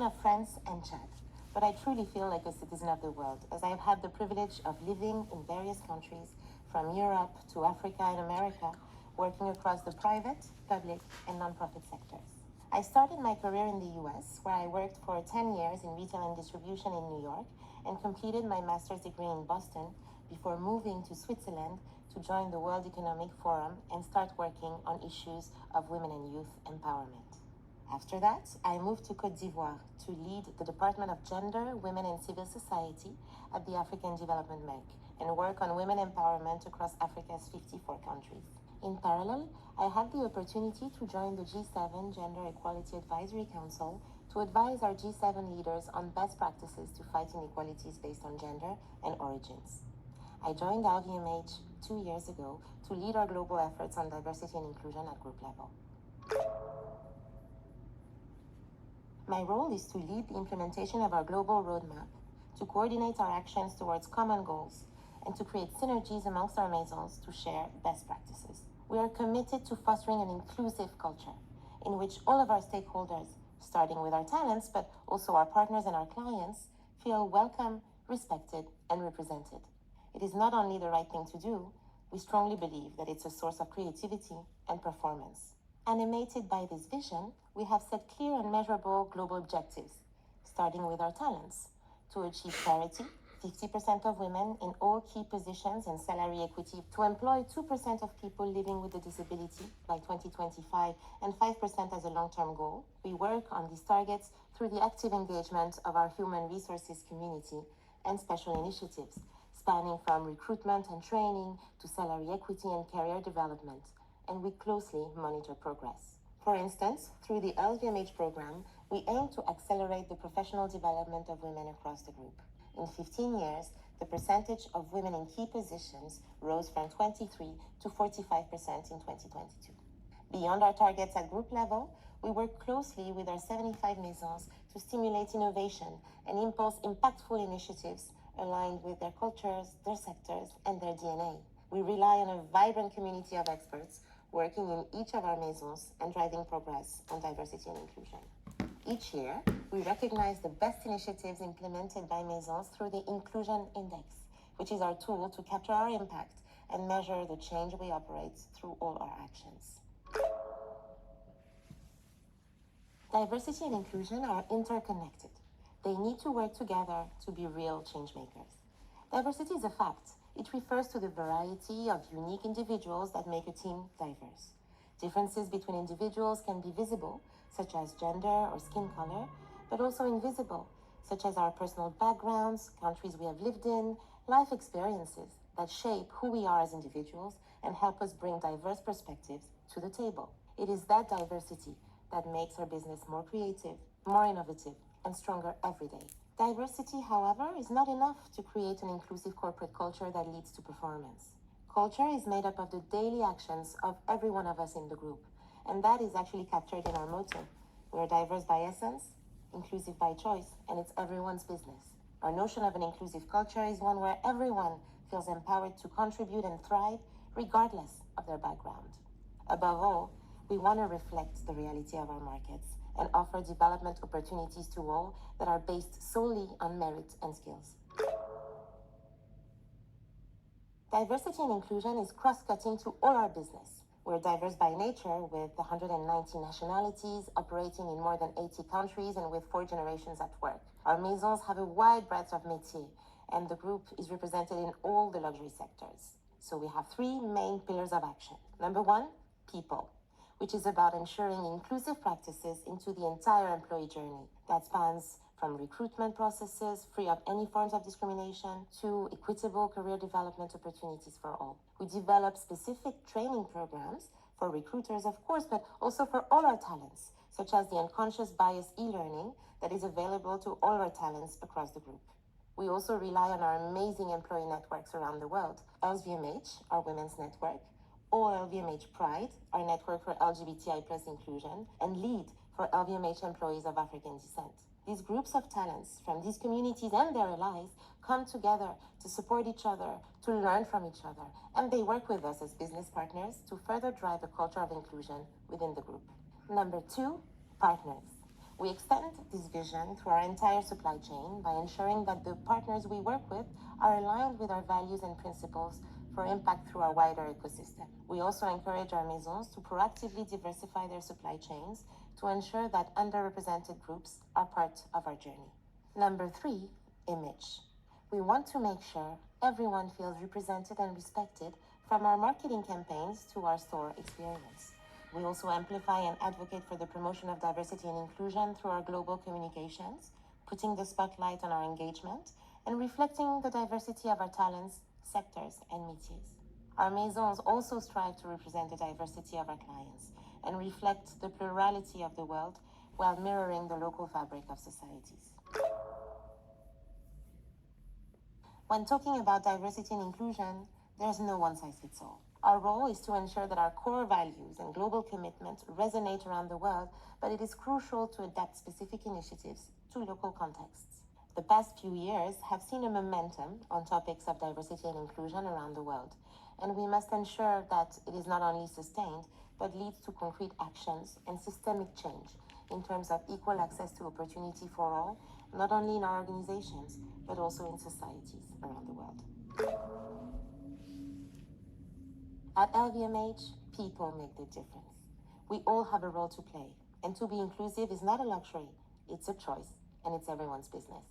of France and Chad, but I truly feel like a citizen of the world, as I have had the privilege of living in various countries, from Europe to Africa and America, working across the private, public, and nonprofit sectors. I started my career in the US, where I worked for 10 years in retail and distribution in New York, and completed my master's degree in Boston before moving to Switzerland to join the World Economic Forum and start working on issues of women and youth empowerment. After that, I moved to Côte d'Ivoire to lead the Department of Gender, Women and Civil Society at the African Development Bank and work on women empowerment across Africa's 54 countries. In parallel, I had the opportunity to join the G7 Gender Equality Advisory Council to advise our G7 leaders on best practices to fight inequalities based on gender and origins. I joined LVMH 2 years ago to lead our global efforts on diversity and inclusion at group level. My role is to lead the implementation of our global roadmap, to coordinate our actions towards common goals, and to create synergies amongst our maisons to share best practices. We are committed to fostering an inclusive culture in which all of our stakeholders, starting with our talents, but also our partners and our clients, feel welcome, respected, and represented. It is not only the right thing to do, we strongly believe that it's a source of creativity and performance. Animated by this vision, we have set clear and measurable global objectives, starting with our talents, to achieve parity, 50% of women in all key positions and salary equity, to employ 2% of people living with a disability by 2025 and 5% as a long-term goal. We work on these targets through the active engagement of our human resources community and special initiatives, spanning from recruitment and training to salary equity and career development, and we closely monitor progress. For instance, through the LVMH program, we aim to accelerate the professional development of women across the group. In 15 years, the percentage of women in key positions rose from 23 to 45% in 2022. Beyond our targets at group level, we work closely with our 75 maisons to stimulate innovation and impulse impactful initiatives aligned with their cultures, their sectors, and their DNA. We rely on a vibrant community of experts working in each of our maisons and driving progress on diversity and inclusion. Each year, we recognize the best initiatives implemented by maisons through the Inclusion Index, which is our tool to capture our impact and measure the change we operate through all our actions. Diversity and inclusion are interconnected. They need to work together to be real change makers. Diversity is a fact. It refers to the variety of unique individuals that make a team diverse. Differences between individuals can be visible, such as gender or skin color, but also invisible, such as our personal backgrounds, countries we have lived in, life experiences that shape who we are as individuals and help us bring diverse perspectives to the table. It is that diversity that makes our business more creative, more innovative, and stronger every day. Diversity, however, is not enough to create an inclusive corporate culture that leads to performance. Culture is made up of the daily actions of every one of us in the group, and that is actually captured in our motto. We're diverse by essence, inclusive by choice, and it's everyone's business. Our notion of an inclusive culture is one where everyone feels empowered to contribute and thrive, regardless of their background. Above all, we want to reflect the reality of our markets and offer development opportunities to all that are based solely on merit and skills. Diversity and inclusion is cross-cutting to all our business. We're diverse by nature with 190 nationalities, operating in more than 80 countries and with 4 generations at work. Our maisons have a wide breadth of métiers, and the group is represented in all the luxury sectors. So we have 3 main pillars of action. Number 1, people, which is about ensuring inclusive practices into the entire employee journey. That spans from recruitment processes free of any forms of discrimination to equitable career development opportunities for all. We develop specific training programs for recruiters, of course, but also for all our talents, such as the unconscious bias e-learning that is available to all our talents across the group. We also rely on our amazing employee networks around the world. LVMH, our women's network, all LVMH Pride, our network for LGBTI+ inclusion, and LEAD for LVMH employees of African descent. These groups of talents from these communities and their allies come together to support each other, to learn from each other, and they work with us as business partners to further drive a culture of inclusion within the group. Number 2, partners. We extend this vision through our entire supply chain by ensuring that the partners we work with are aligned with our values and principles for impact through our wider ecosystem. We also encourage our maisons to proactively diversify their supply chains to ensure that underrepresented groups are part of our journey. Number 3, image. We want to make sure everyone feels represented and respected, from our marketing campaigns to our store experience. We also amplify and advocate for the promotion of diversity and inclusion through our global communications, putting the spotlight on our engagement and reflecting the diversity of our talents, sectors, and métiers. Our maisons also strive to represent the diversity of our clients and reflect the plurality of the world while mirroring the local fabric of societies. When talking about diversity and inclusion, there's no one-size-fits-all. Our role is to ensure that our core values and global commitment resonate around the world, but it is crucial to adapt specific initiatives to local contexts. The past few years have seen a momentum on topics of diversity and inclusion around the world, and we must ensure that it is not only sustained, but leads to concrete actions and systemic change in terms of equal access to opportunity for all, not only in our organizations, but also in societies around the world. At LVMH, people make the difference. We all have a role to play, and to be inclusive is not a luxury, it's a choice, and it's everyone's business.